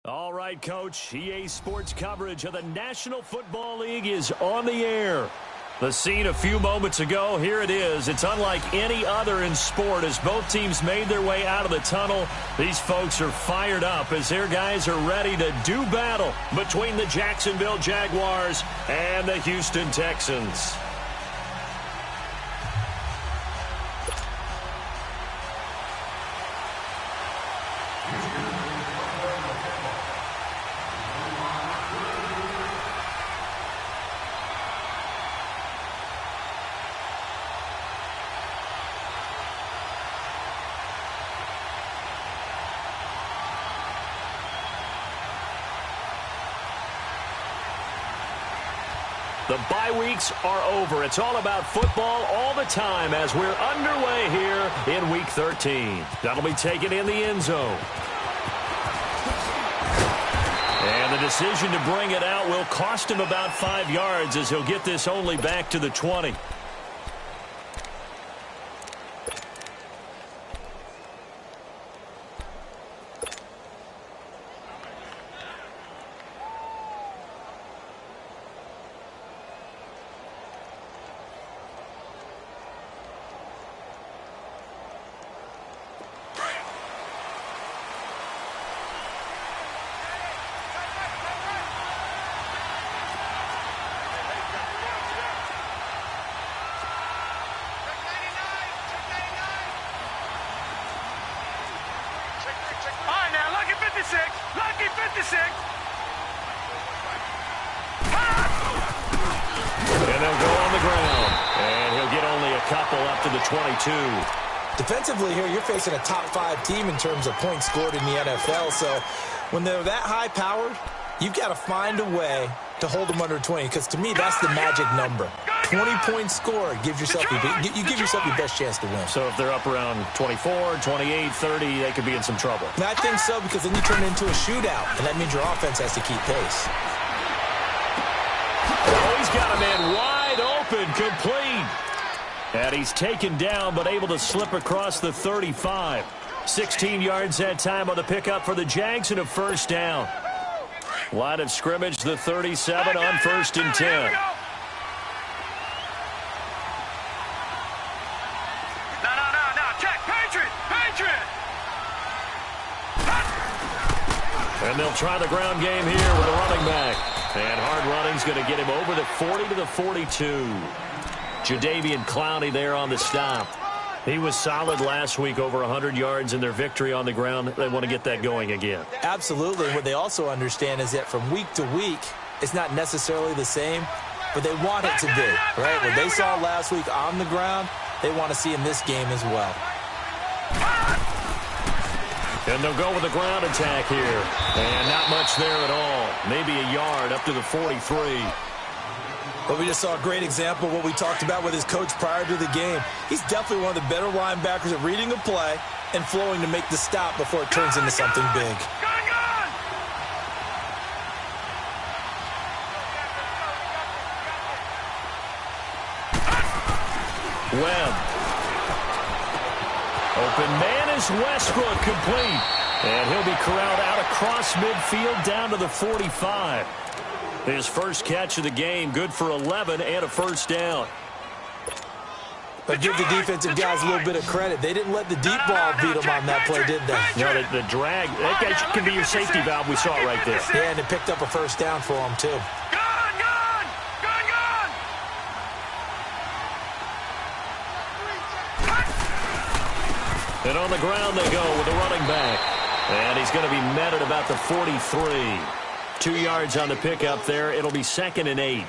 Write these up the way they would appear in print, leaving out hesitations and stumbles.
All right, Coach. EA Sports coverage of the National Football League is on the air. The scene a few moments ago, here it is. It's unlike any other in sport as both teams made their way out of the tunnel. These folks are fired up as their guys are ready to do battle between the Jacksonville Jaguars and the Houston Texans. The bye weeks are over. It's all about football all the time as we're underway here in Week 13. That'll be taken in the end zone. And the decision to bring it out will cost him about 5 yards as he'll get this only back to the 20. Lucky 56. And they'll go on the ground. And he'll get only a couple up to the 22. Defensively here, you're facing a top 5 team in terms of points scored in the NFL. So when they're that high-powered, you've got to find a way to hold them under 20. Because to me, that's the magic number. 20 points scored gives yourself you give yourself your best chance to win. So if they're up around 24, 28, 30, they could be in some trouble. And I think so, because then you turn it into a shootout, and that means your offense has to keep pace. Oh, he's got a man wide open, complete. And he's taken down, but able to slip across the 35. 16 yards that time on the pickup for the Jags and a first down. Line of scrimmage, the 37 on 1st and 10. And they'll try the ground game here with a running back. And hard running's going to get him over the 40 to the 42. Jadeveon Clowney there on the stop. He was solid last week, over 100 yards in their victory on the ground. They want to get that going again. Absolutely. What they also understand is that from week to week, it's not necessarily the same, but they want it to be, right? What they saw last week on the ground, they want to see in this game as well. And they'll go with a ground attack here. And not much there at all. Maybe a yard up to the 43. But we just saw a great example of what we talked about with his coach prior to the game. He's definitely one of the better linebackers at reading a play and flowing to make the stop before it turns into something big. Webb. Open man is Westbrook, complete. And he'll be corralled out across midfield down to the 45. His first catch of the game, good for 11 and a first down. But give the defensive guys a little bit of credit. They didn't let the deep ball beat them on that play, did they? No, the drag, that could be your safety valve. We saw it right there. Yeah, and it picked up a first down for them, too. And on the ground they go with a running back. And he's going to be met at about the 43. 2 yards on the pickup there. It'll be 2nd and 8.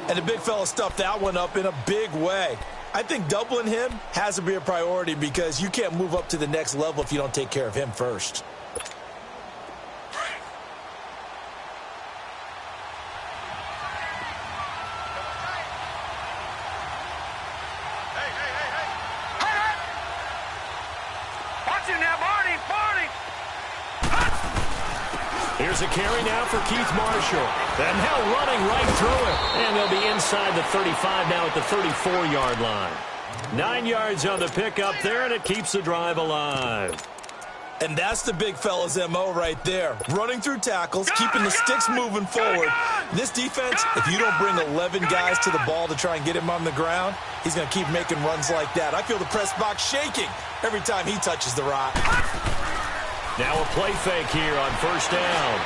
And the big fella stuffed that one up in a big way. I think doubling him has to be a priority because you can't move up to the next level if you don't take care of him first. Here's a carry now for Keith Marshall. And now running right through it. And they'll be inside the 35 now at the 34-yard line. 9 yards on the pickup there, and it keeps the drive alive. And that's the big fella's MO right there. Running through tackles, keeping the sticks moving forward. This defense, if you don't bring 11 guys to the ball to try and get him on the ground, he's going to keep making runs like that. I feel the press box shaking every time he touches the rock. Now a play fake here on first down.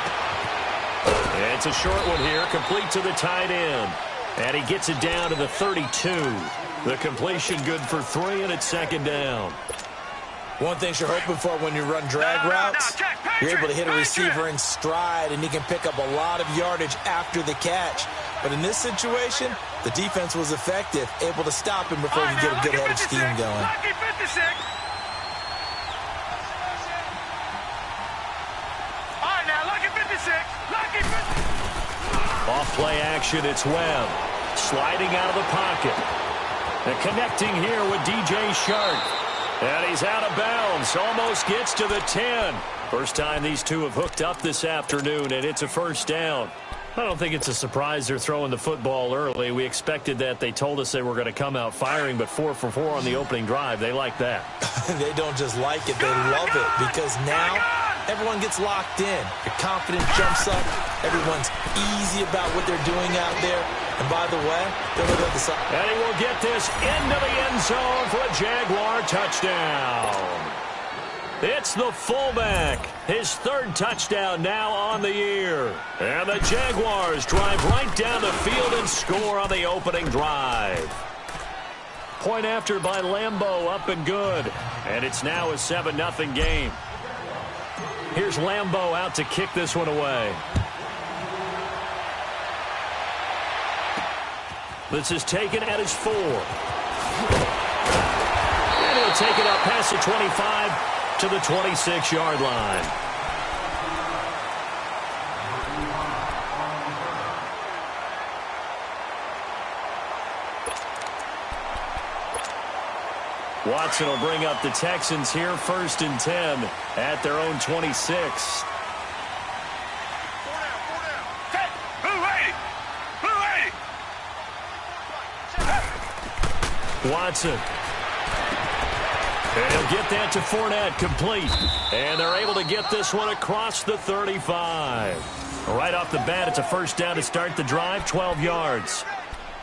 It's a short one here, complete to the tight end. And he gets it down to the 32. The completion good for 3, and it's second down. One thing you're hoping for when you run drag routes, you're able to hit a receiver in stride, and he can pick up a lot of yardage after the catch. But in this situation, the defense was effective, able to stop him before he could get a good head of steam going. Off play action, it's Webb. Sliding out of the pocket. And connecting here with DJ Shark. And he's out of bounds. Almost gets to the 10. First time these two have hooked up this afternoon, and it's a first down. I don't think it's a surprise they're throwing the football early. We expected that. They told us they were going to come out firing, but 4 for 4 on the opening drive. They like that. They don't just like it. They love it because now everyone gets locked in. Your confidence jumps up. Everyone's easy about what they're doing out there. And by the way, they'll go this up. And he will get this into the end zone for a Jaguar touchdown. It's the fullback. His third touchdown now on the year. And the Jaguars drive right down the field and score on the opening drive. Point after by Lambeau, up and good. And it's now a 7-0 game. Here's Lambeau out to kick this one away. This is taken at his 4. And he'll take it up past the 25 to the 26-yard line. Watson will bring up the Texans here, 1st and 10 at their own 26. Watson. And he'll get that to Fournette, complete. And they're able to get this one across the 35. Right off the bat, it's a first down to start the drive, 12 yards.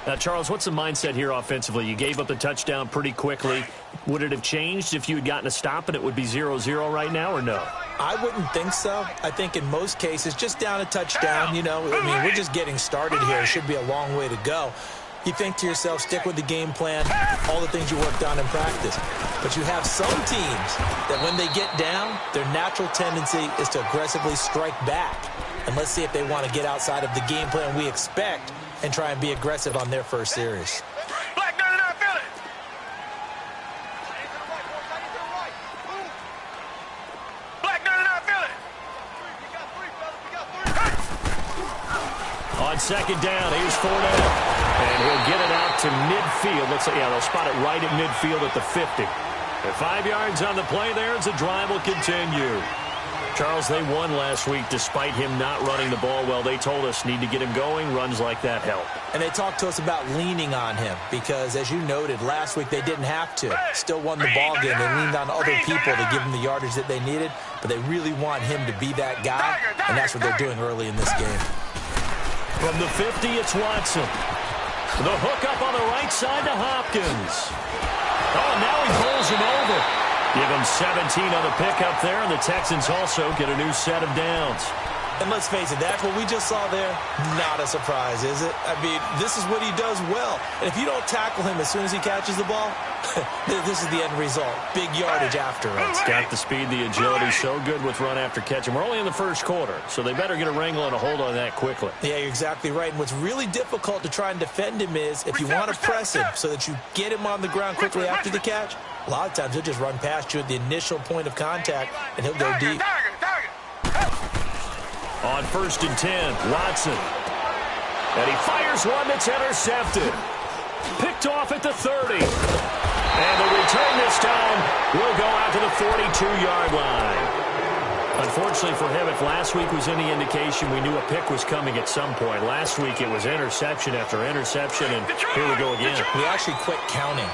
Now, Charles, what's the mindset here offensively? You gave up the touchdown pretty quickly. Would it have changed if you had gotten a stop and it would be 0-0 right now, or no? I wouldn't think so. I think in most cases, just down a touchdown, you know, I mean, we're just getting started here. It should be a long way to go. You think to yourself, stick with the game plan, all the things you worked on in practice. But you have some teams that when they get down, their natural tendency is to aggressively strike back. And let's see if they want to get outside of the game plan we expect and try and be aggressive on their first series. Black 99, feel it. Black 99, feel it. On second down, here's Fournette. And he'll get it out to midfield. Looks like, yeah, they'll spot it right at midfield at the 50. And 5 yards on the play there as the drive will continue. Charles, they won last week despite him not running the ball well. They told us need to get him going. Runs like that help. And they talked to us about leaning on him because, as you noted, last week they didn't have to. Still won the ball game. They leaned on other people to give them the yardage that they needed. But they really want him to be that guy, and that's what they're doing early in this game. From the 50, it's Watson. The hook up on the right side to Hopkins. Oh, now he pulls him over. Give him 17 on the pickup there, and the Texans also get a new set of downs. And let's face it, that's what we just saw there. Not a surprise, is it? I mean, this is what he does well. And if you don't tackle him as soon as he catches the ball, this is the end result. Big yardage afterwards. Got the speed, the agility, so good with run after catch. And we're only in the first quarter, so they better get a wrangle and a hold on that quickly. Yeah, you're exactly right. And what's really difficult to try and defend him is if you want to press him so that you get him on the ground quickly after the catch, a lot of times he'll just run past you at the initial point of contact, and he'll go deep. On 1st and 10, Watson. And he fires one that's intercepted. Picked off at the 30. And the return this time will go out to the 42-yard line. Unfortunately for him, if last week was any indication, we knew a pick was coming at some point. Last week it was interception after interception, and here we go again. We actually quit counting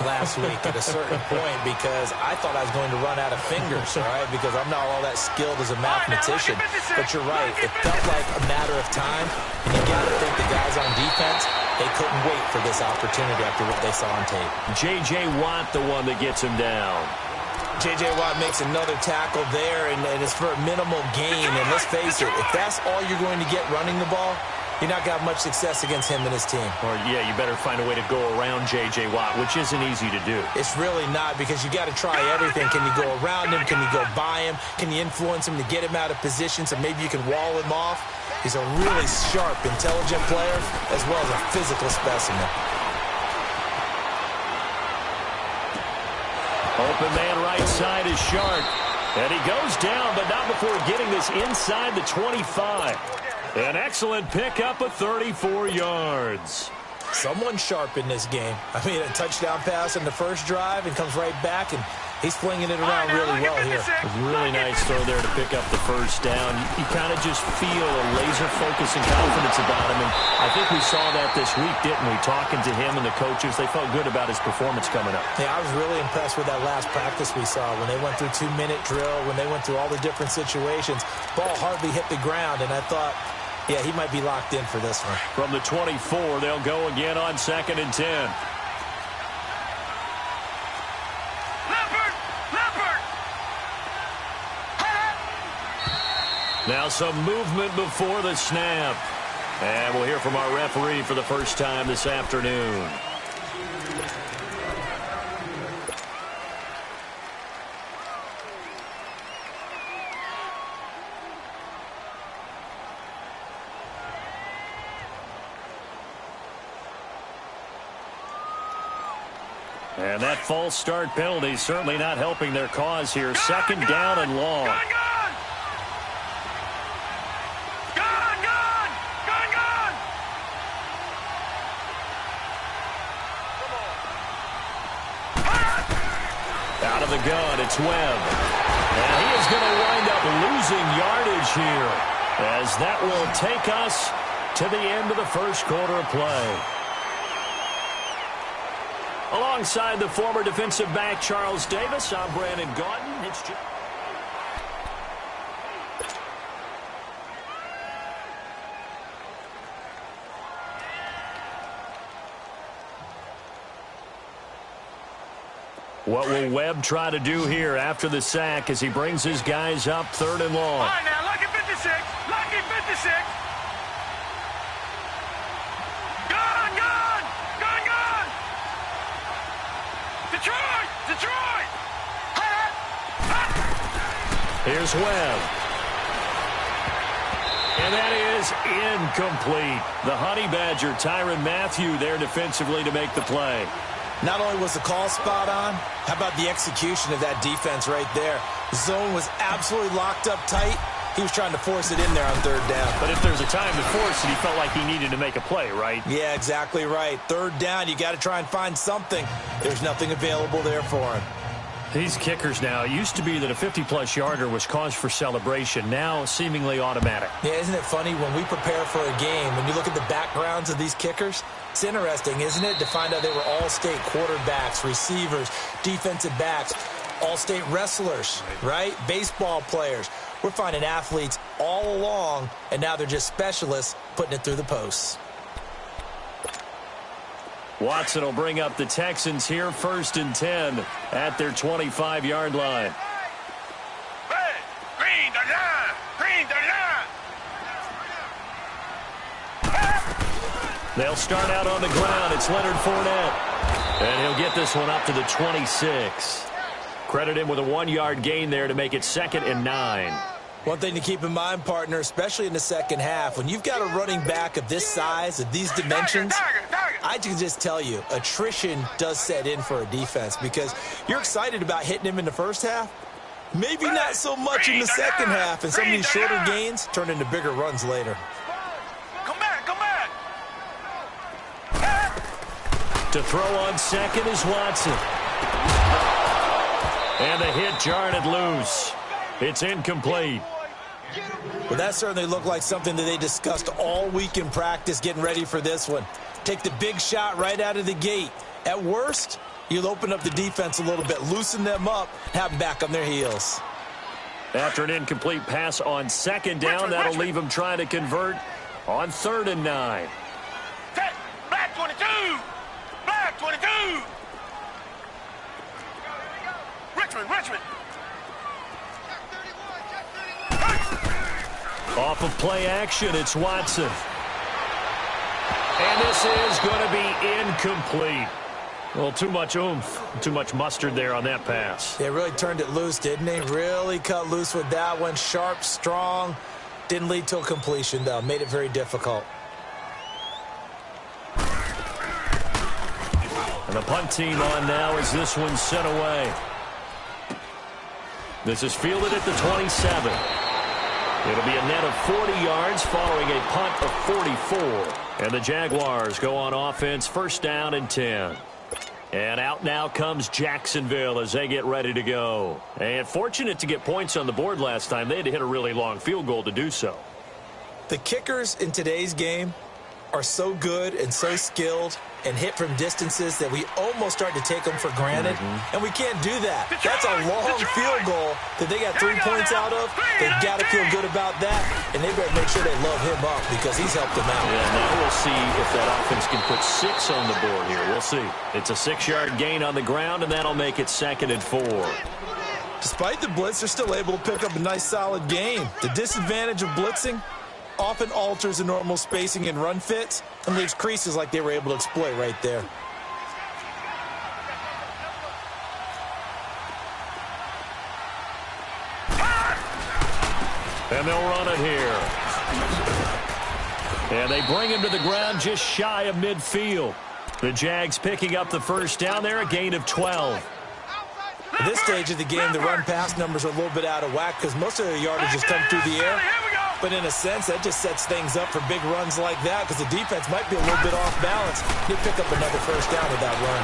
last week at a certain point because I thought I was going to run out of fingers, all right, because I'm not all that skilled as a mathematician. But you're right. It felt like a matter of time, and you got to think the guys on defense, they couldn't wait for this opportunity after what they saw on tape. J.J. Watt, the one that gets him down. J.J. Watt makes another tackle there, and it's for a minimal gain. And let's face it, if that's all you're going to get running the ball, you're not going to have much success against him and his team. Or, yeah, you better find a way to go around J.J. Watt, which isn't easy to do. It's really not, because you got to try everything. Can you go around him? Can you go by him? Can you influence him to get him out of position so maybe you can wall him off? He's a really sharp, intelligent player as well as a physical specimen. Open man right side is Sharp. And he goes down, but not before getting this inside the 25. An excellent pickup of 34 yards. Someone sharp in this game. I mean, a touchdown pass in the first drive and comes right back, and he's flinging it around really well here. A really nice throw there to pick up the first down. You kind of just feel a laser focus and confidence about him, and I think we saw that this week, didn't we? Talking to him and the coaches, they felt good about his performance coming up. Yeah, I was really impressed with that last practice we saw when they went through 2-minute drill, when they went through all the different situations. Ball hardly hit the ground, and I thought, yeah, he might be locked in for this one. From the 24, they'll go again on 2nd and 10. Now some movement before the snap. And we'll hear from our referee for the first time this afternoon. And that false start penalty certainly not helping their cause here. 2nd down and long. Out of the gun, it's Webb. And he is going to wind up losing yardage here, as that will take us to the end of the first quarter of play. Alongside the former defensive back Charles Davis, I'm Brandon Gaudin. It's what will Webb try to do here after the sack as he brings his guys up 3rd and long? All right, now, lucky 56. Lucky 56. Gun. Detroit. Here's Webb. And that is incomplete. The Honey Badger, Tyrann Mathieu, there defensively to make the play. Not only was the call spot on, how about the execution of that defense right there? The zone was absolutely locked up tight. He was trying to force it in there on 3rd down. But if there's a time to force it, he felt like he needed to make a play, right? Yeah, exactly right. 3rd down, you got to try and find something. There's nothing available there for him. These kickers now, it used to be that a 50-plus yarder was cause for celebration. Now, seemingly automatic. Yeah, isn't it funny when we prepare for a game, when you look at the backgrounds of these kickers, it's interesting, isn't it, to find out they were all-state quarterbacks, receivers, defensive backs, all-state wrestlers, right? Baseball players. We're finding athletes all along, and now they're just specialists putting it through the posts. Watson will bring up the Texans here, 1st and 10 at their 25-yard line. Hey, green the line. They'll start out on the ground. It's Leonard Fournette. And he'll get this one up to the 26. Credit him with a 1-yard gain there to make it 2nd and 9. One thing to keep in mind, partner, especially in the second half, when you've got a running back of this size, of these dimensions, I can just tell you, attrition does set in for a defense because you're excited about hitting him in the first half. Maybe not so much in the second half, and some of these shorter gains turn into bigger runs later. Come back. To throw on 2nd is Watson. And the hit jarred it loose. It's incomplete. Well, that certainly looked like something that they discussed all week in practice getting ready for this one. Take the big shot right out of the gate. At worst, you'll open up the defense a little bit, loosen them up, have them back on their heels. After an incomplete pass on second down, that'll leave them trying to convert on 3rd and 9. Black 22! Black 22! Richmond! Off of play action, it's Watson. And this is going to be incomplete. Well, too much oomph, too much mustard there on that pass. They really turned it loose, didn't they? Really cut loose with that one. Sharp, strong. Didn't lead to a completion, though. Made it very difficult. And the punt team on now as this one's sent away. This is fielded at the 27. It'll be a net of 40 yards following a punt of 44. And the Jaguars go on offense, 1st down and 10. And out now comes Jacksonville as they get ready to go. And fortunate to get points on the board last time. They had to hit a really long field goal to do so. The kickers in today's game are so good and so skilled and hit from distances that we almost start to take them for granted. And we can't do that. That's a long field goal that they got 3 points out of. They've got to feel good about that, and they better make sure they love him up because he's helped them out. Yeah, now we'll see if that offense can put 6 on the board here. We'll see. It's a 6-yard gain on the ground, and that'll make it 2nd and 4. Despite the blitz, they're still able to pick up a nice, solid gain. The disadvantage of blitzing often alters the normal spacing and run fits and leaves creases like they were able to exploit right there. And they'll run it here. And they bring him to the ground just shy of midfield. The Jags picking up the 1st down there, a gain of 12. At this stage of the game, the run-pass numbers are a little bit out of whack because most of their yardage has come through the air. But in a sense, that just sets things up for big runs like that because the defense might be a little bit off balance. They pick up another 1st down with that run.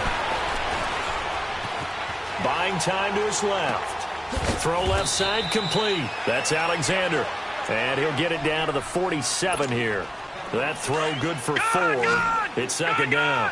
Buying time to his left. Throw left side complete. That's Alexander. And he'll get it down to the 47 here. That throw good for 4. It's 2nd down.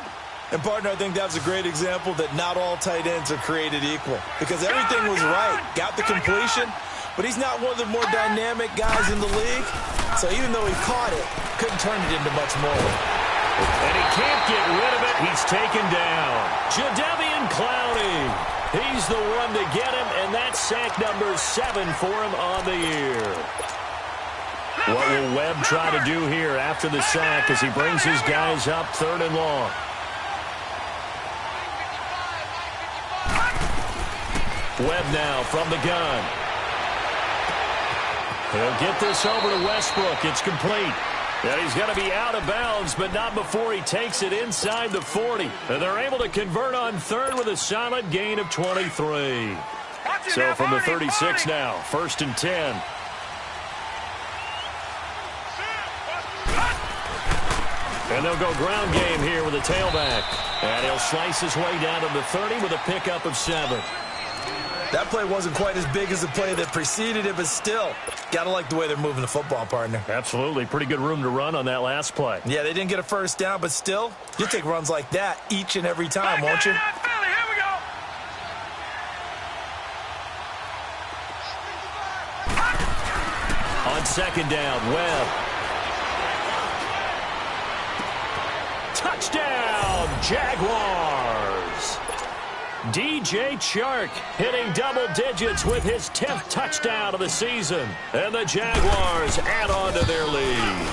And, partner, I think that was a great example that not all tight ends are created equal because everything was right. Got the completion, but he's not one of the more dynamic guys in the league. So even though he caught it, couldn't turn it into much more. And he can't get rid of it. He's taken down. Jadeveon Clowney. He's the one to get him, and that's sack number 7 for him on the year. What will Webb try to do here after the sack as he brings his guys up 3rd and long? Webb now from the gun. He'll get this over to Westbrook. It's complete. And he's going to be out of bounds, but not before he takes it inside the 40. And they're able to convert on 3rd with a solid gain of 23. So from the 36 now, 1st and 10. And they'll go ground game here with a tailback. And he'll slice his way down to the 30 with a pickup of 7. That play wasn't quite as big as the play that preceded it, but still, got to like the way they're moving the football, partner. Absolutely. Pretty good room to run on that last play. Yeah, they didn't get a 1st down, but still, you'll take runs like that each and every time, won't you? On 2nd down, Webb. Touchdown, Jaguars! DJ Chark hitting double digits with his 10th touchdown of the season. And the Jaguars add on to their lead.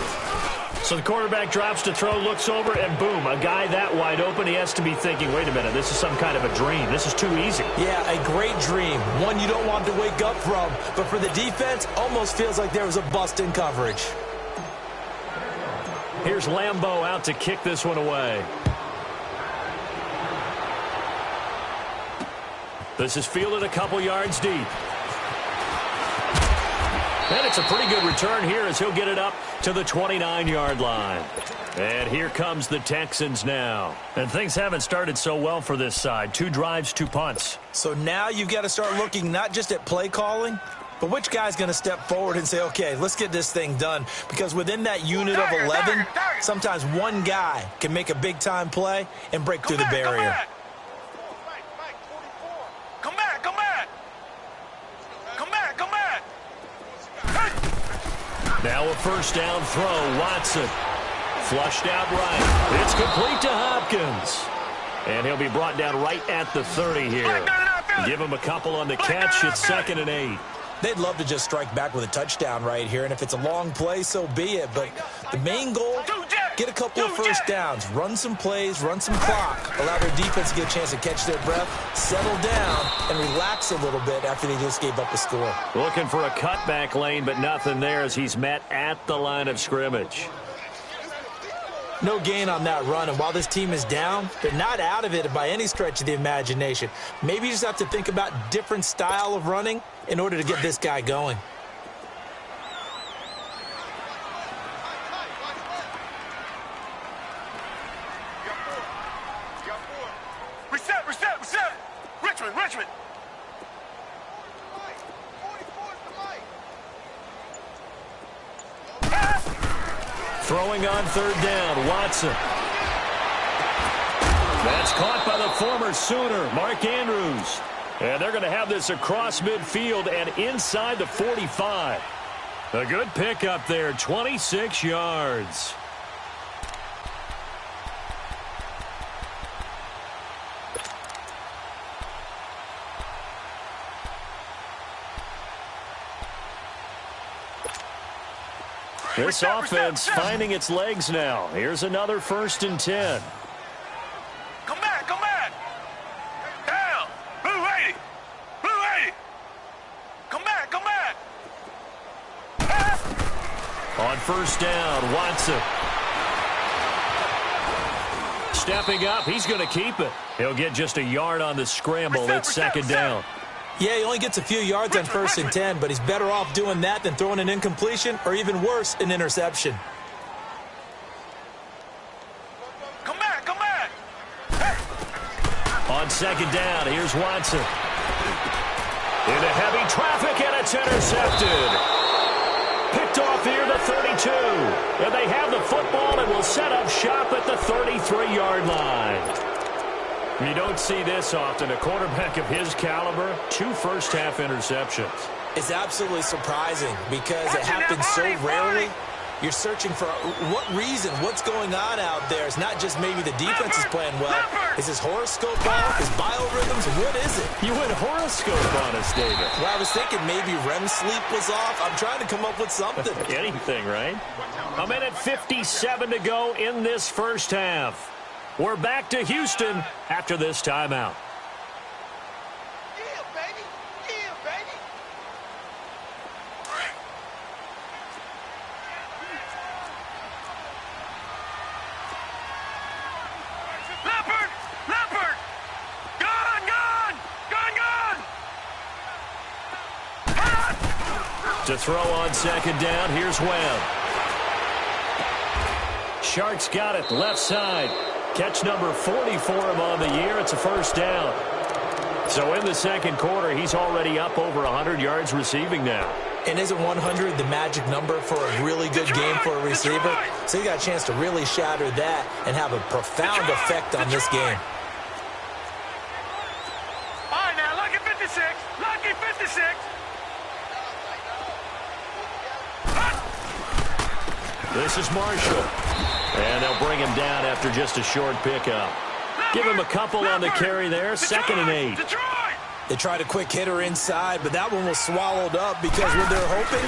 So the quarterback drops to throw, looks over, and boom, a guy that wide open, he has to be thinking, wait a minute, this is some kind of a dream. This is too easy. Yeah, a great dream. One you don't want to wake up from. But for the defense, almost feels like there was a bust in coverage. Here's Lambeau out to kick this one away. This is fielded a couple yards deep. And it's a pretty good return here as he'll get it up to the 29-yard line. And here comes the Texans now. And things haven't started so well for this side. 2 drives, 2 punts. So now you've got to start looking not just at play calling, But which guy's going to step forward and say, okay, let's get this thing done? Because within that unit of 11, sometimes one guy can make a big-time play and break through the barrier. Come back, come back. Come back, come back. Now a first down throw. Watson flushed out right. It's complete to Hopkins. And he'll be brought down right at the 30 here. Give him a couple on the catch. It's 2nd and 8. They'd love to just strike back with a touchdown right here, and if it's a long play, so be it. But the main goal, get a couple of first downs, run some plays, run some clock, allow their defense to get a chance to catch their breath, settle down, and relax a little bit after they just gave up a score. Looking for a cutback lane, but nothing there as he's met at the line of scrimmage. No gain on that run, and while this team is down, they're not out of it by any stretch of the imagination. Maybe you just have to think about different style of running in order to get this guy going. Reset, reset, reset. Richmond, Richmond. Throwing on 3rd down, Watson. That's caught by the former Sooner, Mark Andrews. And they're going to have this across midfield and inside the 45. A good pickup there, 26 yards. This offense finding its legs now. Here's another 1st and 10. Come back, come back. Down. Blue 80. Blue 80. Come back, come back. On 1st down, Watson. Stepping up, he's going to keep it. He'll get just a yard on the scramble. It's 2nd down. Yeah, he only gets a few yards on 1st and 10, but he's better off doing that than throwing an incompletion or even worse, an interception. Come back, come back. On 2nd down, here's Watson. Into heavy traffic, and it's intercepted. Picked off near the 32. And they have the football and will set up shop at the 33-yard line. You don't see this often. A quarterback of his caliber, 2 first-half interceptions. It's absolutely surprising because it happens so rarely. You're searching for what reason, what's going on out there. It's not just maybe the defense is playing well. Is his horoscope off? His biorhythms? What is it? You went horoscope on us, David. Well, I was thinking maybe REM sleep was off. I'm trying to come up with something. Anything, right? 1:57 to go in this first half. We're back to Houston after this timeout. Yeah, baby. Yeah, baby. Leopard! Leopard! Gone, gone! Gone, gone! To throw on 2nd down, here's Webb. Sharks got it, left side. Catch number 40 for him on the year. It's a 1st down. So in the 2nd quarter, he's already up over 100 yards receiving now. And isn't 100 the magic number for a really good game for a receiver? So you got a chance to really shatter that and have a profound effect on this game. All right, now, lucky 56. Lucky 56. This is Marshall. And they'll bring him down after just a short pickup. Give him a couple on the carry there. 2nd and 8. They tried a quick hitter inside, but that one was swallowed up because what they're hoping,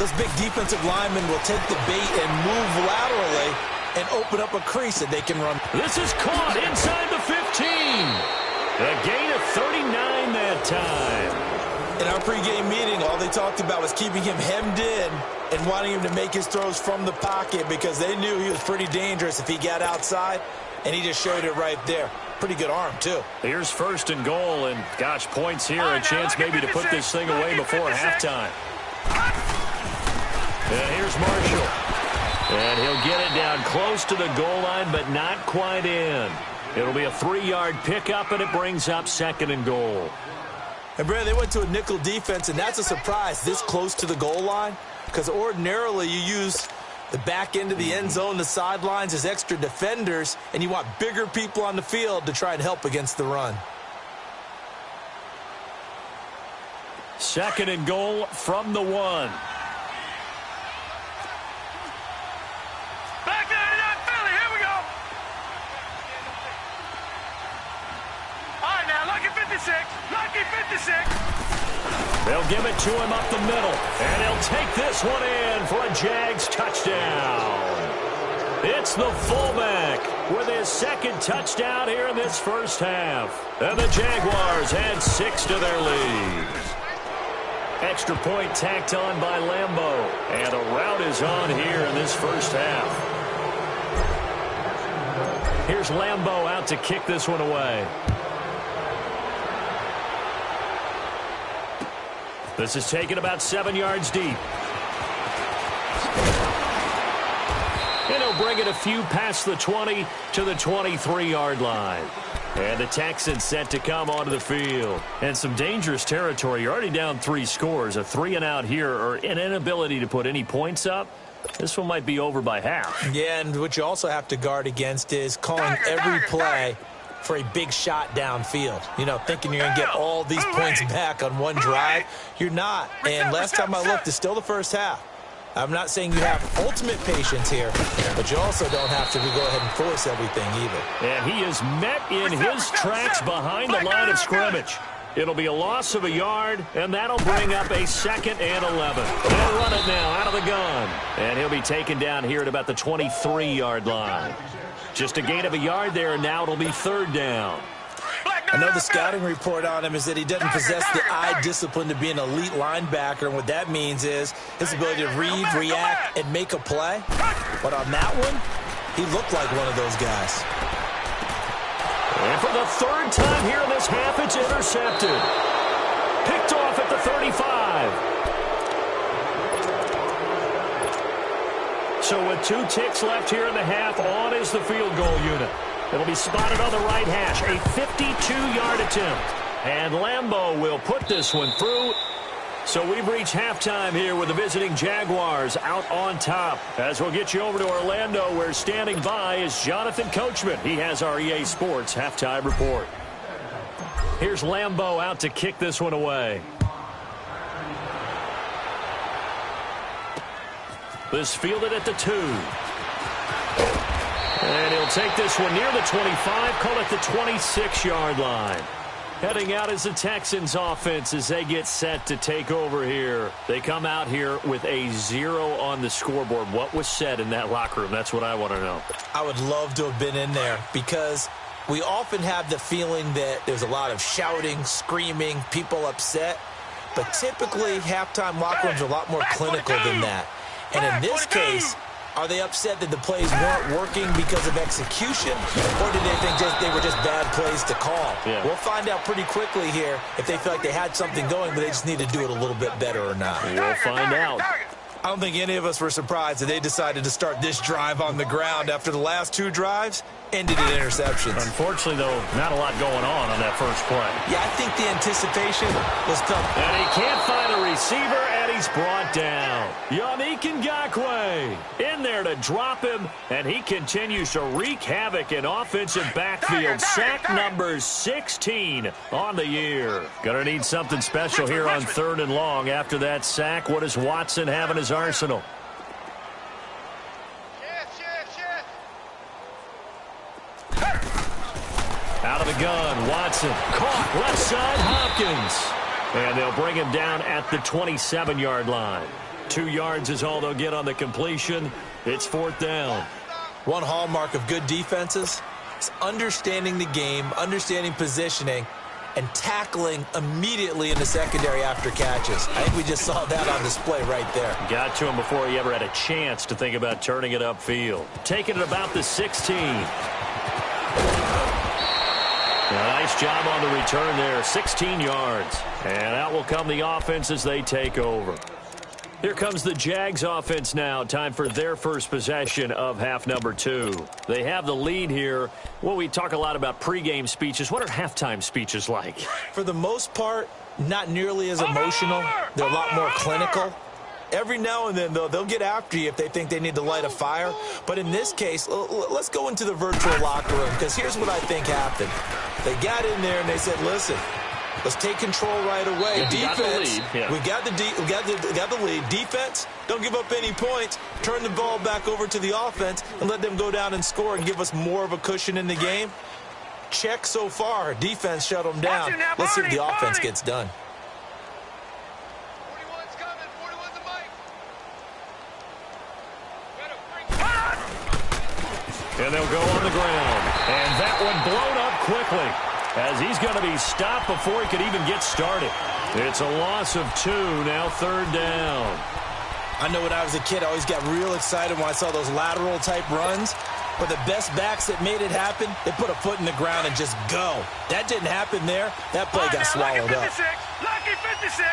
those big defensive linemen will take the bait and move laterally and open up a crease that they can run. This is caught inside the 15. A gain of 39 that time. In our pregame meeting, all they talked about was keeping him hemmed in and wanting him to make his throws from the pocket because they knew he was pretty dangerous if he got outside, and he just showed it right there. Pretty good arm, too. Here's 1st and goal, and, gosh, points here, a chance maybe to put this thing away before halftime. And here's Marshall. And he'll get it down close to the goal line, but not quite in. It'll be a 3-yard pickup, and it brings up 2nd and goal. And, Brad, they went to a nickel defense, and that's a surprise this close to the goal line, because ordinarily you use the back end of the end zone, the sidelines as extra defenders, and you want bigger people on the field to try and help against the run. Second and goal from the 1. Back there in Philly. Here we go. All right, now, lucky 56. Lucky 56. They'll give it to him up the middle, and he'll take this one in for a Jags touchdown. It's the fullback with his second touchdown here in this first half. And the Jaguars add 6 to their lead. Extra point tacked on by Lambeau, and a rout is on here in this first half. Here's Lambeau out to kick this one away. This is taken about 7 yards deep. And he'll bring it a few past the 20 to the 23-yard line. And the Texans set to come onto the field. And some dangerous territory. You're already down 3 scores. A 3-and-out here, or an inability to put any points up. This one might be over by half. Yeah, and what you also have to guard against is calling every play for a big shot downfield. You know, thinking you're going to get all these points back on one drive. You're not. And last time I looked, it's still the first half. I'm not saying you have ultimate patience here, but you also don't have to go ahead and force everything either. And he is met in his tracks behind the line of scrimmage. It'll be a loss of a yard, and that'll bring up a 2nd and 11. They'll run it now out of the gun. And he'll be taken down here at about the 23-yard line. Just a gain of a yard there, and now it'll be 3rd down. I know the scouting report on him is that he doesn't possess the eye discipline to be an elite linebacker, and what that means is his ability to read, react, and make a play. But on that one, he looked like one of those guys. And for the 3rd time here in this half, it's intercepted. Picked off at the 35. So with 2 ticks left here in the half, on is the field goal unit. It'll be spotted on the right hash, a 52-yard attempt. And Lambeau will put this one through. So we've reached halftime here with the visiting Jaguars out on top. As we'll get you over to Orlando, where standing by is Jonathan Coachman. He has our EA Sports halftime report. Here's Lambeau out to kick this one away. This fielded at the 2. And he'll take this one near the 25, call it the 26-yard line. Heading out is the Texans offense as they get set to take over here. They come out here with a 0 on the scoreboard. What was said in that locker room? That's what I want to know. I would love to have been in there because we often have the feeling that there's a lot of shouting, screaming, people upset. But typically, halftime locker rooms are a lot more clinical than that. And in this case, are they upset that the plays weren't working because of execution, or did they think they were just bad plays to call? Yeah. We'll find out pretty quickly here if they feel like they had something going, but they just need to do it a little bit better or not. We'll find out. I don't think any of us were surprised that they decided to start this drive on the ground after the last 2 drives ended in interceptions. Unfortunately, though, not a lot going on that first play. Yeah, I think the anticipation was tough. And he can't find a receiver, and he's brought down. Yannick Ngakoue in there to drop him, and he continues to wreak havoc in offensive backfield. Sack number 16 on the year. Gonna need something special here on 3rd and long. After that sack, what does Watson have in his arsenal? Out of the gun, Watson caught left side, Hopkins. And they'll bring him down at the 27-yard line. 2 yards is all they'll get on the completion. It's 4th down. One hallmark of good defenses is understanding the game, understanding positioning, and tackling immediately in the secondary after catches. I think we just saw that on display right there. Got to him before he ever had a chance to think about turning it upfield. Taking it about the 16. A nice job on the return there, 16 yards. And out will come the offense as they take over. Here comes the Jags offense now. Time for their first possession of half number 2. They have the lead here. Well, we talk a lot about pregame speeches. What are halftime speeches like? For the most part, not nearly as emotional. They're a lot more clinical. Every now and then, though, they'll get after you if they think they need to light a fire. But in this case, let's go into the virtual locker room, because here's what I think happened. They got in there and they said, listen, let's take control right away. Defense, we got the lead. Defense, don't give up any points. Turn the ball back over to the offense and let them go down and score and give us more of a cushion in the game. Check so far. Defense shut them down. Let's see if the offense gets done. And they'll go on the ground. And that one blown up quickly as he's going to be stopped before he could even get started. It's a loss of 2, now 3rd down. I know when I was a kid, I always got real excited when I saw those lateral-type runs. But the best backs that made it happen, they put a foot in the ground and just go. That didn't happen there. That play got swallowed up. Lucky 56.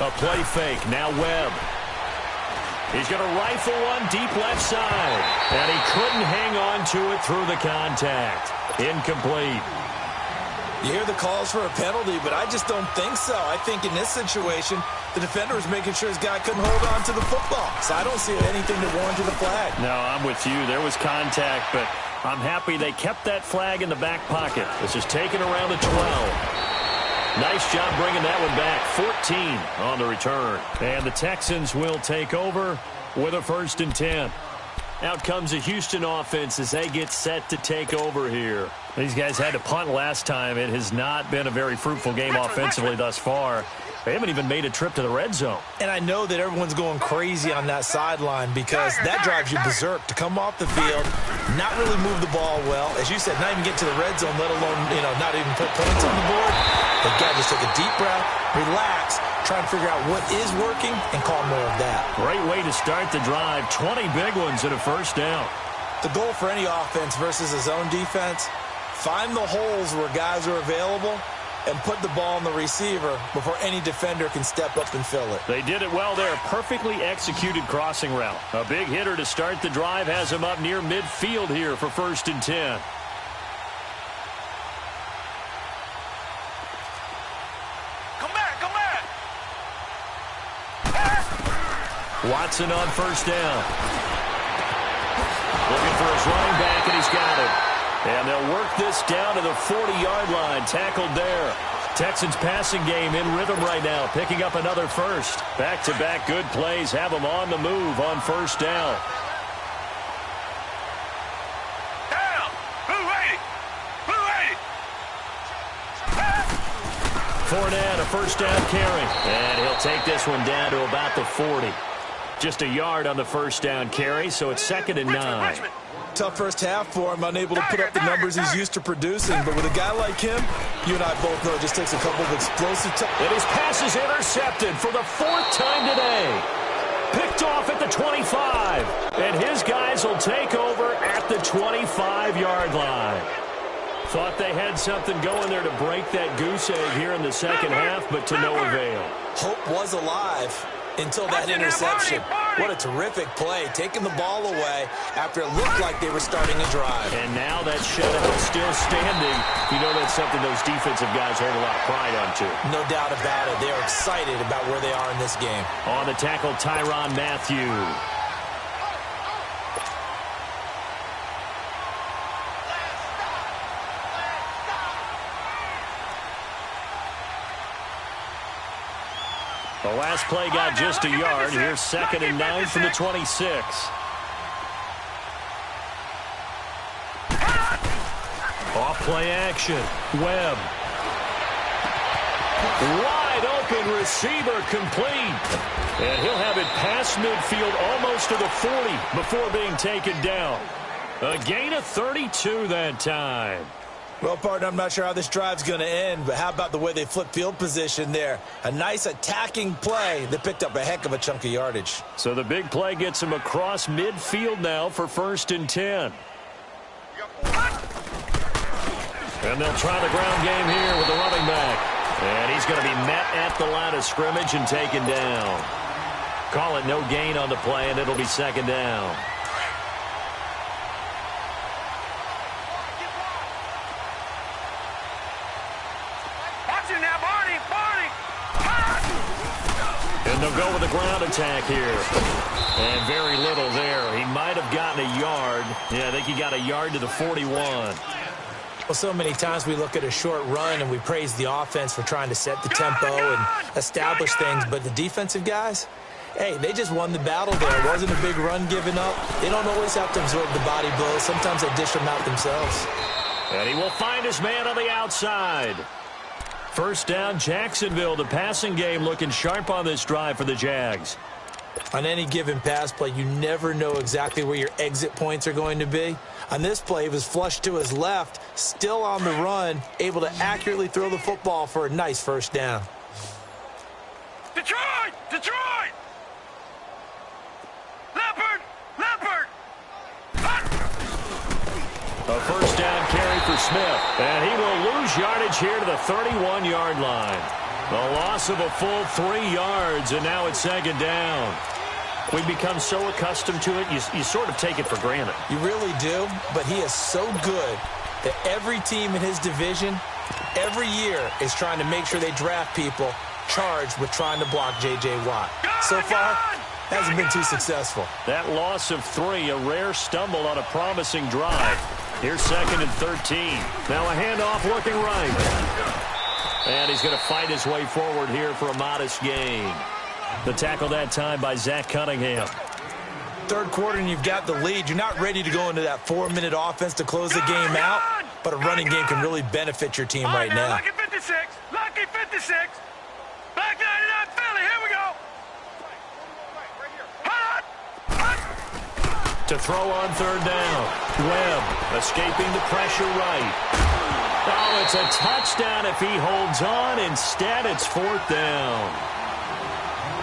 A play fake. Now Webb. He's going to rifle one deep left side. And he couldn't hang on to it through the contact. Incomplete. You hear the calls for a penalty, but I just don't think so. I think in this situation, the defender was making sure his guy couldn't hold on to the football. So I don't see anything to warrant the flag. No, I'm with you. There was contact, but I'm happy they kept that flag in the back pocket. This is taken around the 12. Nice job bringing that one back. 14 on the return. And the Texans will take over with a 1st and 10. Out comes the Houston offense as they get set to take over here. These guys had to punt last time. It has not been a very fruitful game offensively thus far. They haven't even made a trip to the red zone. And I know that everyone's going crazy on that sideline because that drives you berserk to come off the field, not really move the ball well. As you said, not even get to the red zone, let alone, not even put points on the board. They've got to just take a deep breath, relax, try and figure out what is working, and call more of that. Great way to start the drive. 20 big ones and a 1st down. The goal for any offense versus a zone defense, find the holes where guys are available and put the ball on the receiver before any defender can step up and fill it. They did it well there. Perfectly executed crossing route. A big hitter to start the drive has him up near midfield here for 1st and 10. Watson on 1st down. Looking for his running back, and he's got it. And they'll work this down to the 40-yard line. Tackled there. Texans passing game in rhythm right now, picking up another 1st. Back-to-back good plays have them on the move on 1st down. Down. Blue 80. Blue 80. Fournette, a 1st down carry. And he'll take this one down to about the 40. Just a yard on the 1st down carry, so it's 2nd and 9. Tough first half for him, unable to put up the numbers he's used to producing. But with a guy like him, you and I both know it just takes a couple of explosive And his pass is intercepted for the 4th time today. Picked off at the 25. And his guys will take over at the 25-yard line. Thought they had something going there to break that goose egg here in the 2nd half, but to no avail. Hope was alive until that interception. What a terrific play, taking the ball away after it looked like they were starting a drive. And now that shutout still standing. You know that's something those defensive guys hold a lot of pride onto. No doubt about it. They're excited about where they are in this game. On the tackle, Tyrann Mathieu. The last play got just a yard. Here's 2nd and 9 from the 26. Off play action. Webb. Wide open receiver complete. And he'll have it past midfield almost to the 40 before being taken down. A gain of 32 that time. Well, partner, I'm not sure how this drive's going to end, but how about the way they flip field position there? A nice attacking play that picked up a heck of a chunk of yardage. So the big play gets him across midfield now for 1st and 10. And they'll try the ground game here with the running back. And he's going to be met at the line of scrimmage and taken down. Call it no gain on the play, and it'll be 2nd down. they'll go with the ground attack here. And very little there. He might have gotten a yard. Yeah, I think he got a yard to the 41. Well, so many times we look at a short run and we praise the offense for trying to set the tempo and establish things. But the defensive guys, hey, they just won the battle there. It wasn't a big run given up. They don't always have to absorb the body blows. Sometimes they dish them out themselves. And he will find his man on the outside. First down, Jacksonville. The passing game looking sharp on this drive for the Jags. On any given pass play, you never know exactly where your exit points are going to be. On this play, he was flushed to his left, still on the run, able to accurately throw the football for a nice first down. Detroit! Detroit! Leopard! Leopard! A first down carry for Smith. And he will lose yardage here to the 31-yard line. A loss of a full 3 yards, and now it's second down. We've become so accustomed to it, you sort of take it for granted. You really do, but he is so good that every team in his division, every year, is trying to make sure they draft people charged with trying to block J.J. Watt. So far, hasn't been too successful. That loss of 3, a rare stumble on a promising drive. Here's second and 13. Now a handoff looking right. And he's going to fight his way forward here for a modest gain. The tackle that time by Zach Cunningham. Third quarter and you've got the lead. You're not ready to go into that 4-minute offense to close the game out, but a running game can really benefit your team right now. Lucky 56. Lucky 56. Back 99 Philly. Here we go. To throw on third down. Webb escaping the pressure right. Oh, it's a touchdown if he holds on. Instead, it's fourth down.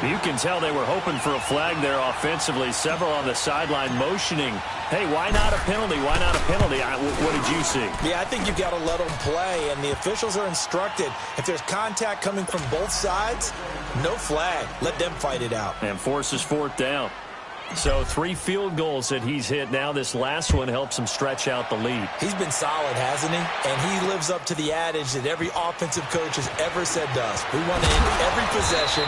You can tell they were hoping for a flag there offensively. Several on the sideline motioning. Hey, why not a penalty? Why not a penalty? What did you see? Yeah, I think you've got to let them play, and the officials are instructed. If there's contact coming from both sides, no flag. Let them fight it out. And forces fourth down. So 3 field goals that he's hit now. This last one helps him stretch out the lead. He's been solid, hasn't he? And he lives up to the adage that every offensive coach has ever said to us. We want to end every possession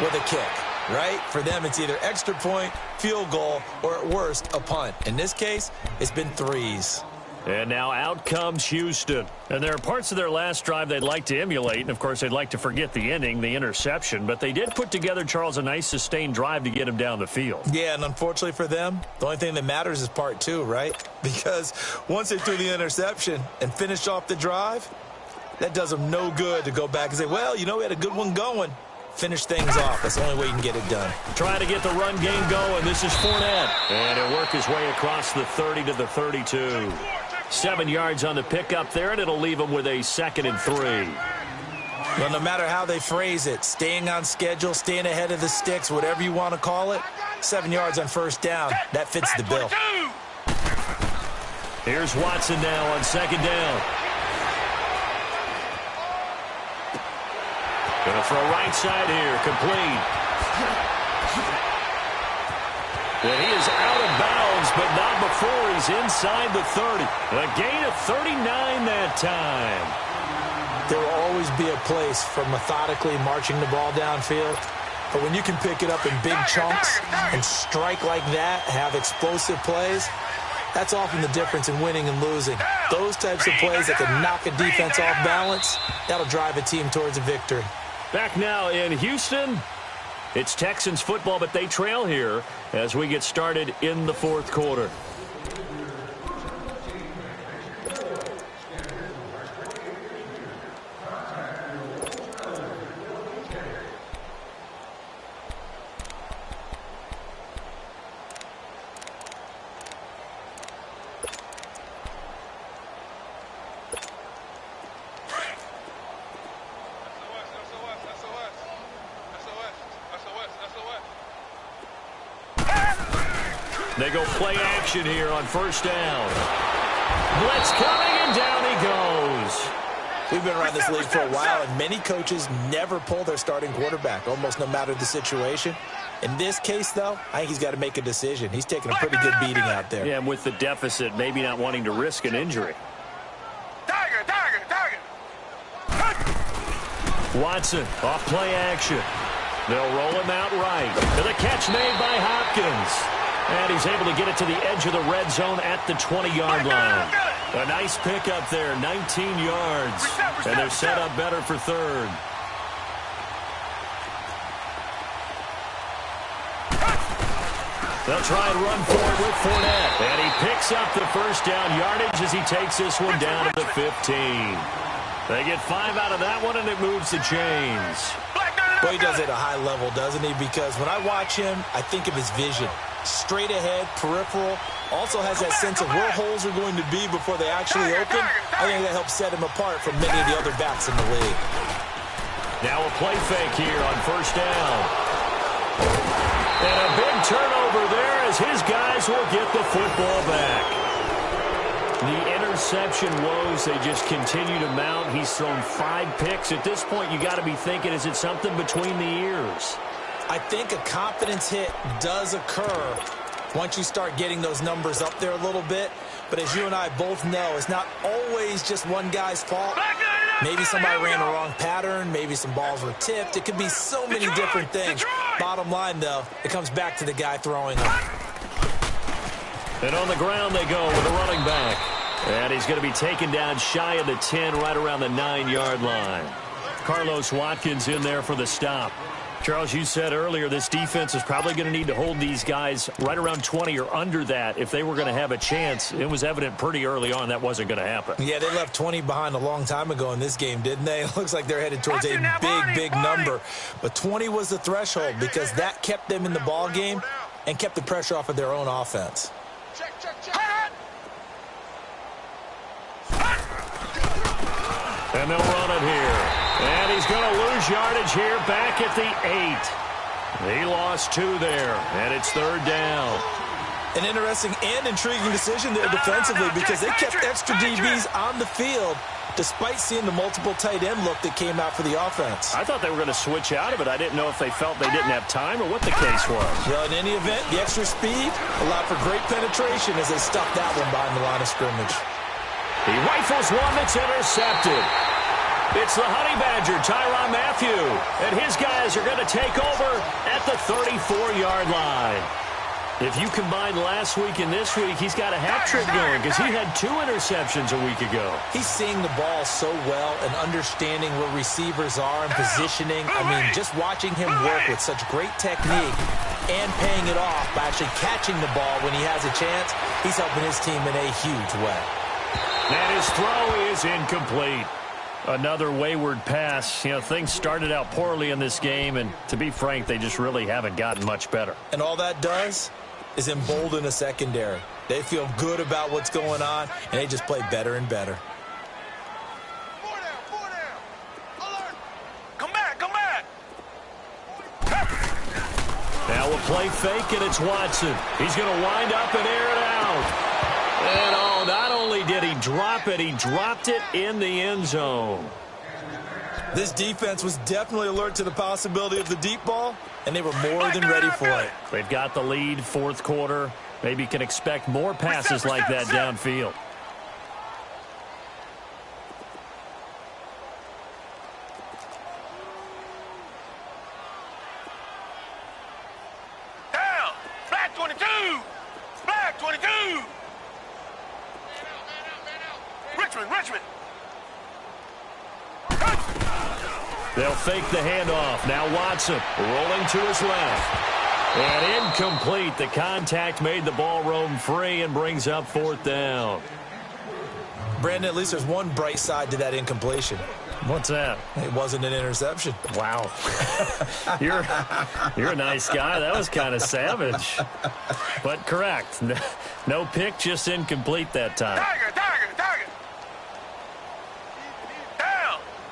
with a kick, right? For them, it's either extra point, field goal, or at worst, a punt. In this case, it's been 3s. And now out comes Houston. And there are parts of their last drive they'd like to emulate. And, of course, they'd like to forget the ending, the interception. But they did put together, Charles, a nice sustained drive to get him down the field. Yeah, and unfortunately for them, the only thing that matters is part 2, right? Because once they threw the interception and finished off the drive, that does them no good to go back and say, well, you know, we had a good one going. Finish things off. That's the only way you can get it done. Trying to get the run game going. This is Fournette. And he'll work his way across the 30 to the 32. 7 yards on the pickup there, and it'll leave him with a 2nd and 3. Well, no matter how they phrase it, staying on schedule, staying ahead of the sticks, whatever you want to call it, 7 yards on first down, that fits the bill. Here's Watson now on second down. Going to throw right side here, complete. And he is out of bounds, but not before he's inside the 30. A gain of 39 that time. There will always be a place for methodically marching the ball downfield. But when you can pick it up in big chunks and strike like that, have explosive plays, that's often the difference in winning and losing. Those types of plays that can knock a defense off balance, that'll drive a team towards a victory. Back now in Houston. It's Texans football, but they trail here as we get started in the fourth quarter. They go play action here on first down. Blitz coming, and down he goes. We've been around this league for a while, and many coaches never pull their starting quarterback, almost no matter the situation. In this case, though, I think he's got to make a decision. He's taking a pretty good beating out there. Yeah, and with the deficit, maybe not wanting to risk an injury. Tiger! Watson, off play action. They'll roll him out right. To the catch made by Hopkins. And he's able to get it to the edge of the red zone at the 20-yard line. A nice pickup there, 19 yards. And they're set up better for third. They'll try and run forward with Fournette. And he picks up the first down yardage as he takes this one down to the 15. They get 5 out of that one, and it moves the chains. Well, he does it at a high level, doesn't he? Because when I watch him, I think of his vision. Straight ahead, peripheral. Also has that sense of where holes are going to be before they actually open. I think that helps set him apart from many of the other backs in the league. Now a play fake here on first down. And a big turnover there as his guys will get the football back. The interception woes, they just continue to mount. He's thrown 5 picks. At this point, you got to be thinking, is it something between the ears? I think a confidence hit does occur once you start getting those numbers up there a little bit. But as you and I both know, it's not always just one guy's fault. Maybe somebody ran the wrong pattern. Maybe some balls were tipped. It could be so many different things. Bottom line, though, it comes back to the guy throwing them. And on the ground they go with a running back. And he's going to be taken down shy of the 10, right around the 9-yard line. Carlos Watkins in there for the stop. Charles, you said earlier this defense is probably going to need to hold these guys right around 20 or under that if they were going to have a chance. It was evident pretty early on that wasn't going to happen. Yeah, they left 20 behind a long time ago in this game, didn't they? It looks like they're headed towards a big number. But 20 was the threshold because that kept them in the ball game and kept the pressure off of their own offense. And they'll run it here. And he's going to lose yardage here back at the 8. He lost 2 there, and it's third down. An interesting and intriguing decision there defensively because they kept extra DBs on the field despite seeing the multiple tight end look that came out for the offense. I thought they were going to switch out of it. I didn't know if they felt they didn't have time or what the case was. Well, in any event, the extra speed allowed for great penetration as they stuffed that one behind the line of scrimmage. He rifles one that's intercepted. It's the Honey Badger, Tyrann Mathieu, and his guys are going to take over at the 34-yard line. If you combine last week and this week, he's got a hat trick going because he had 2 interceptions a week ago. He's seeing the ball so well and understanding where receivers are and positioning. I mean, just watching him work with such great technique and paying it off by actually catching the ball when he has a chance, he's helping his team in a huge way. And his throw is incomplete. Another wayward pass. You know, things started out poorly in this game, and to be frank, they just really haven't gotten much better. And all that does is embolden a secondary. They feel good about what's going on, and they just play better and better. Come back, come back. Now a play fake, and it's Watson. He's going to wind up and air it out. And oh, not only did he drop it, he dropped it in the end zone. This defense was definitely alert to the possibility of the deep ball, and they were more than ready for it. They've got the lead, fourth quarter. Maybe can expect more passes like that downfield. Down. Black 22. Black 22. Richmond. They'll fake the handoff. Now Watson rolling to his left. And incomplete. The contact made the ball roam free and brings up 4th down. Brandon, at least there's one bright side to that incompletion. What's that? It wasn't an interception. Wow. You're a nice guy. That was kind of savage. But correct. No pick, just incomplete that time. Tiger. Down.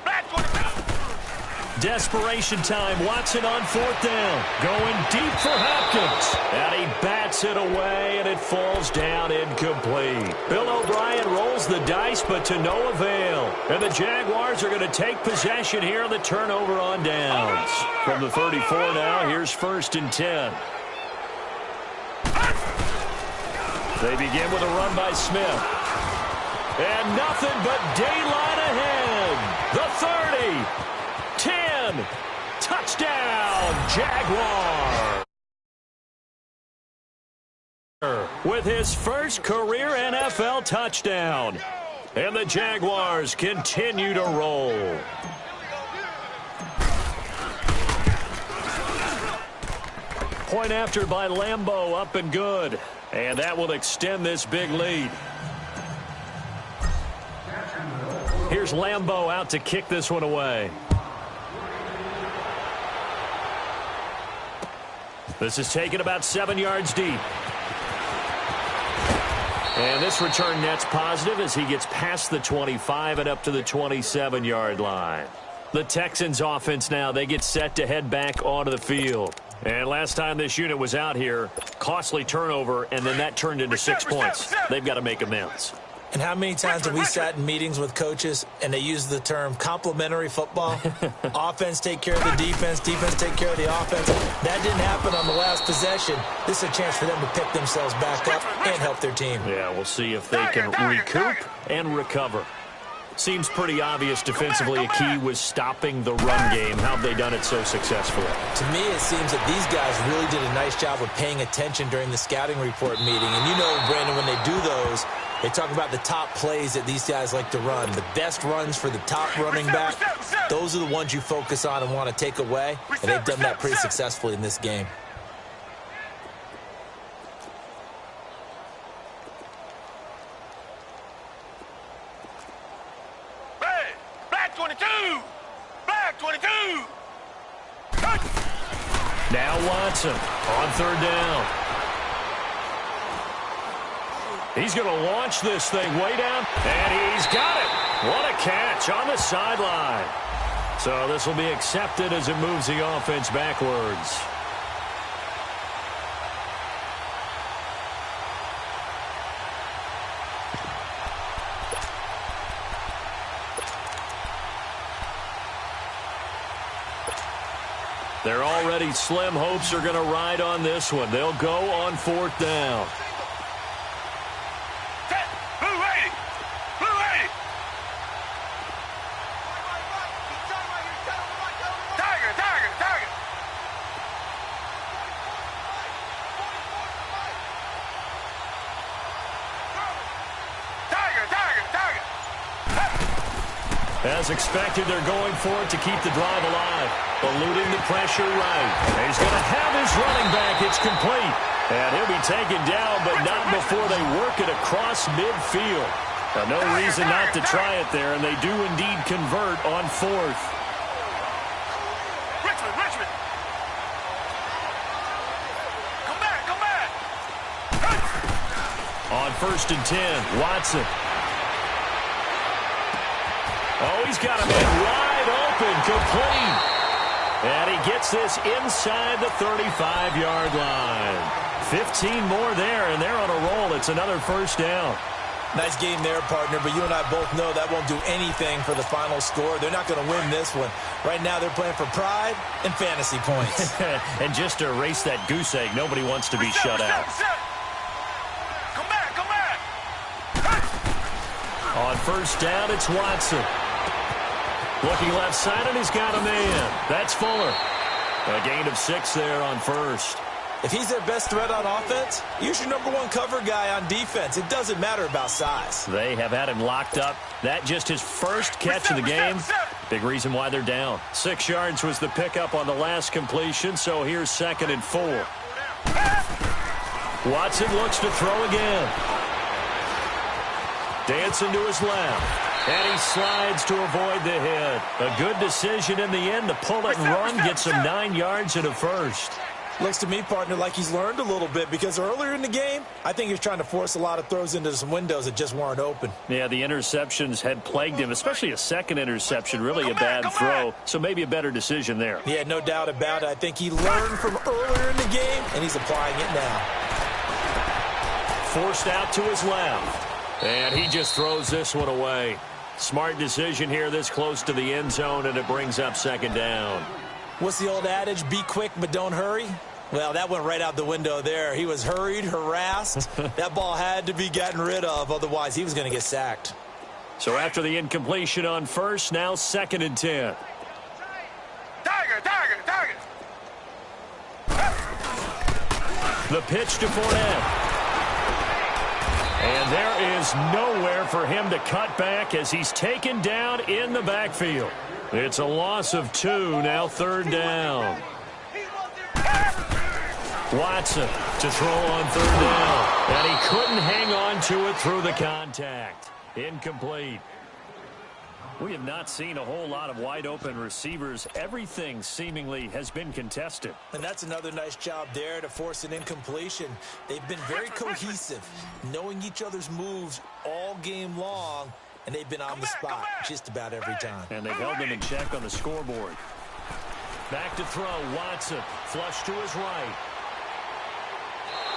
Black 22. Desperation time. Watson on 4th down. Going deep for Hopkins. And he bats it away, and it falls down incomplete. Bill O'Brien rolls the dice, but to no avail. And the Jaguars are going to take possession here on the turnover on downs. From the 34 now, here's 1st and 10. They begin with a run by Smith. And nothing but daylight ahead. The 30. 10, Touchdown, Jaguar! With his first career NFL touchdown. And the Jaguars continue to roll. Point after by Lambeau, up and good. And that will extend this big lead. Here's Lambeau out to kick this one away. This is taken about 7 yards deep. And this return net's positive as he gets past the 25 and up to the 27-yard line. The Texans offense now, they get set to head back onto the field. And last time this unit was out here, costly turnover, and then that turned into 6 points. They've got to make amends. And how many times have we sat in meetings with coaches and they use the term complementary football? Offense take care of the defense, defense take care of the offense. That didn't happen on the last possession. This is a chance for them to pick themselves back up and help their team. Yeah, we'll see if they can recoup and recover. Seems pretty obvious defensively a key was stopping the run game. How have they done it so successfully? To me, it seems that these guys really did a nice job of paying attention during the scouting report meeting. And you know, Brandon, when they do those, they talk about the top plays that these guys like to run. The best runs for the top running back, those are the ones you focus on and want to take away. And they've done that pretty successfully in this game. Now Watson on third down. He's going to launch this thing way down, and he's got it. What a catch on the sideline. So this will be accepted as it moves the offense backwards. They're already slim hopes are going to ride on this one. They'll go on fourth down. As expected, they're going for it to keep the drive alive. Eluding the pressure right. He's going to have his running back. It's complete. And he'll be taken down, but not before they work it across midfield. No reason not to try it there, and they do indeed convert on fourth. Richmond. Come back. On 1st and 10, Watson. Oh, he's got him in wide open, complete. And he gets this inside the 35-yard line. 15 more there, and they're on a roll. It's another first down. Nice game there, partner, but you and I both know that won't do anything for the final score. They're not going to win this one. Right now, they're playing for pride and fantasy points. And just to erase that goose egg, nobody wants to be shut out. Come back. On first down, it's Watson. Looking left side, and he's got a man. That's Fuller. A gain of 6 there on first. If he's their best threat on offense, use your #1 cover guy on defense. It doesn't matter about size. They have had him locked up. That just his first catch of the game. Big reason why they're down. 6 yards was the pickup on the last completion, so here's 2nd and 4. Watson looks to throw again. Dancing to his left. And he slides to avoid the hit. A good decision in the end to pull it and run. Gets him 9 yards and a first. Looks to me, partner, like he's learned a little bit because earlier in the game, I think he was trying to force a lot of throws into some windows that just weren't open. Yeah, the interceptions had plagued him, especially a second interception, really a bad throw. So maybe a better decision there. Yeah, no doubt about it. I think he learned from earlier in the game, and he's applying it now. Forced out to his left. And he just throws this one away. Smart decision here this close to the end zone, and it brings up 2nd down. What's the old adage? Be quick, but don't hurry. Well, that went right out the window there. He was hurried, harassed. That ball had to be gotten rid of, otherwise he was going to get sacked. So after the incompletion on first, now 2nd and 10. Tiger. Target. The pitch to Fournette. And there is nowhere for him to cut back as he's taken down in the backfield. It's a loss of 2, now 3rd down. Watson to throw on 3rd down. And he couldn't hang on to it through the contact. Incomplete. We have not seen a whole lot of wide-open receivers. Everything seemingly has been contested. And that's another nice job there to force an incompletion. They've been very cohesive, knowing each other's moves all game long, and they've been on the spot just about every time. And they've held them in check on the scoreboard. Back to throw, Watson. Flush to his right.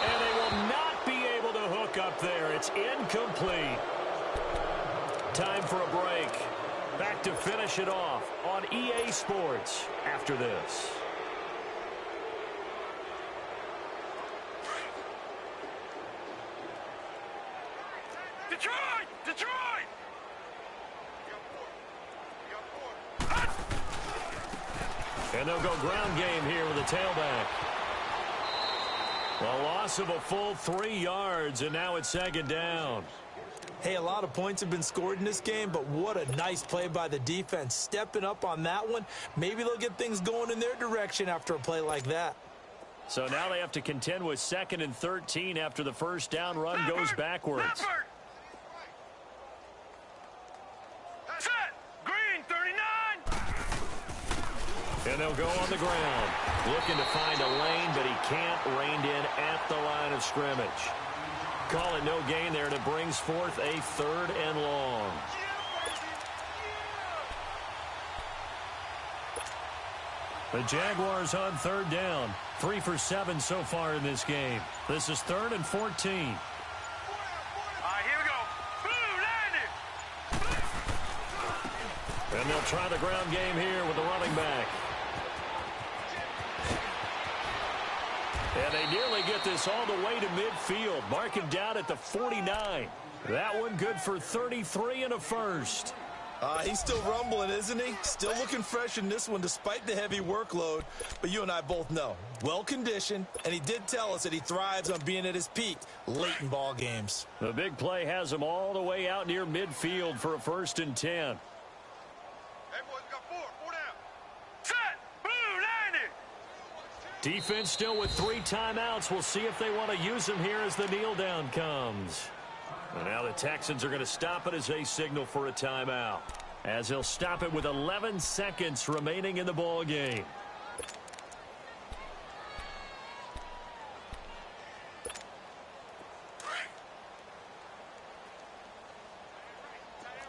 And they will not be able to hook up there. It's incomplete. Time for a break. Back to finish it off on EA Sports after this. Detroit! Detroit! And they'll go ground game here with a tailback. A loss of a full 3 yards, and now it's 2nd down. Hey, a lot of points have been scored in this game, but what a nice play by the defense. Stepping up on that one, maybe they'll get things going in their direction after a play like that. So now they have to contend with 2nd and 13 after the first down run goes backwards. Set! Green, 39! And they'll go on the ground. Looking to find a lane, but he can't. Reined in at the line of scrimmage. Call it no gain there, and it brings forth a 3rd and long. The Jaguars on 3rd down. 3 for 7 so far in this game. This is 3rd and 14. All right, here we go. Blue, landed! And they'll try the ground game here with the running back. And they nearly get this all the way to midfield. Mark him down at the 49. That one good for 33 and a first. He's still rumbling, isn't he? Still looking fresh in this one despite the heavy workload. But you and I both know, well-conditioned, and he did tell us that he thrives on being at his peak late in ball games. The big play has him all the way out near midfield for a 1st and 10. Hey, boys, we got 4 down. Set! Blue, landed! Defense still with 3 timeouts. We'll see if they want to use them here as the kneel down comes. And now the Texans are going to stop it as they signal for a timeout. As he'll stop it with 11 seconds remaining in the ball game.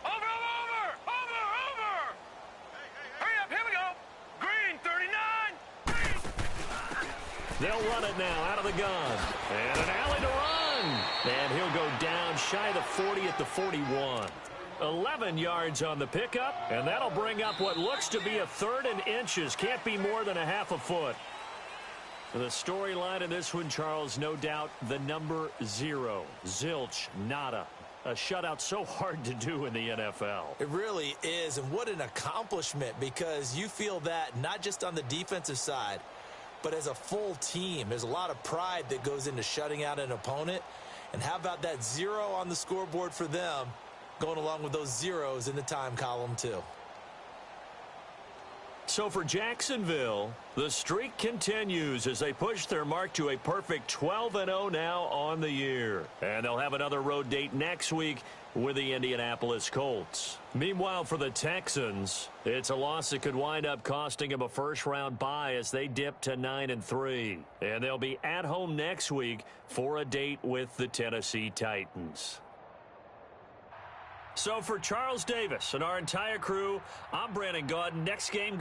Over! Hurry up, here we go. Green, 39. They'll run it now out of the gun. And an alley to run. And he'll go down shy of the 40 at the 41. 11 yards on the pickup, and that'll bring up what looks to be a 3rd and inches. Can't be more than a half a foot. The storyline in this one, Charles, no doubt the number 0. Zilch, nada. A shutout so hard to do in the NFL. It really is, and what an accomplishment, because you feel that not just on the defensive side, but as a full team. There's a lot of pride that goes into shutting out an opponent. And how about that 0 on the scoreboard for them, going along with those zeros in the time column too. So for Jacksonville, the streak continues as they push their mark to a perfect 12-0 now on the year. And they'll have another road date next week with the Indianapolis Colts. Meanwhile, for the Texans, it's a loss that could wind up costing them a first-round bye as they dip to 9-3. And they'll be at home next week for a date with the Tennessee Titans. So for Charles Davis and our entire crew, I'm Brandon Gaudin. Next game.